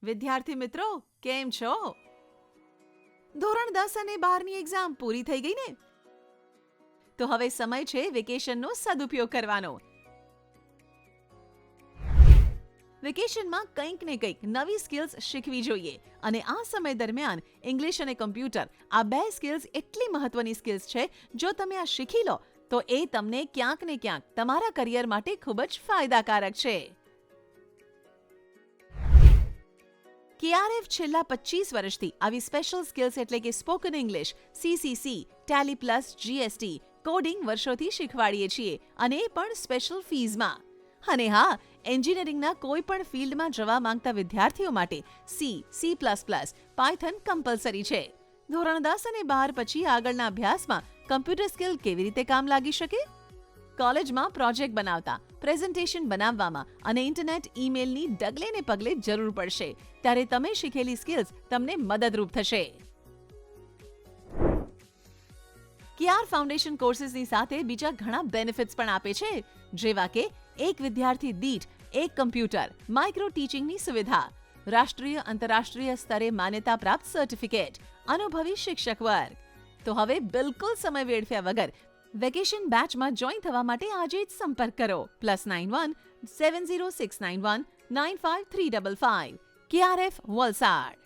વિદ્યાર્થી મિત્રો, કેમ છો? ધોરણ 10 અને 12ની એક્ઝામ પૂરી થઈ ગઈ ને? તો હવે સમય છે વેકેશનનો સદુપયોગ કરવાનો. વેકેશનમાં કંઈક ને કંઈક નવી સ્કિલ્સ શીખવી જોઈએ અને આ સમય દરમિયાન ઇંગ્લિશ અને કમ્પ્યુટર આ બે સ્કિલ્સ એટલી મહત્વની સ્કિલ્સ છે. જો તમે આ શીખી લો તો એ તમને ક્યાંક ને ક્યાંક તમારા કરિયર માટે ખૂબ જ ફાયદાકારક છે. KRF છેલ્લા 25 વર્ષથી આવી સ્પેશિયલ સ્કિલ્સ એટલે કે spoken English, CCC, Tally plus, GST, coding વર્ષોથી શીખવાડીએ છીએ અને એ પણ સ્પેશિયલ ફીઝમાં. અને હા, એન્જિનિયરિંગના કોઈ પણ ફિલ્ડમાં જવા માંગતા વિદ્યાર્થીઓ માટે C++, પાયથન કમ્પલસરી છે. ધોરણ 10 અને 12 પછી આગળના અભ્યાસમાં કમ્પ્યુટર સ્કિલ કેવી રીતે કામ લાગી શકે? કોલેજમાં પ્રોજેક્ટ બનાવતા, પ્રેઝન્ટેશન બનાવવામાં અને ઇન્ટરનેટ ઈમેલની ડગલે ને પગલે જરૂર પડશે, ત્યારે તમે શીખેલી સ્કિલ્સ તમને મદદરૂપ થશે. KR ફાઉન્ડેશન કોર્સીસની સાથે બીજા ઘણા બેનિફિટ્સ પણ આપે છે, જેવા કે એક વિદ્યાર્થી દીઠ એક કમ્પ્યુટર, માઇક્રો ટીચિંગની સુવિધા, રાષ્ટ્રીય આંતરરાષ્ટ્રીય સ્તરે માન્યતા પ્રાપ્ત સર્ટિફિકેટ, અનુભવી શિક્ષક વર્ગ. તો હવે બિલકુલ સમય વેડફ્યા વગર વેકેશન બેચમાં જોઈન થવા માટે આજે જ સંપર્ક કરો. +91 70 691 95355. KRF વલસાડ.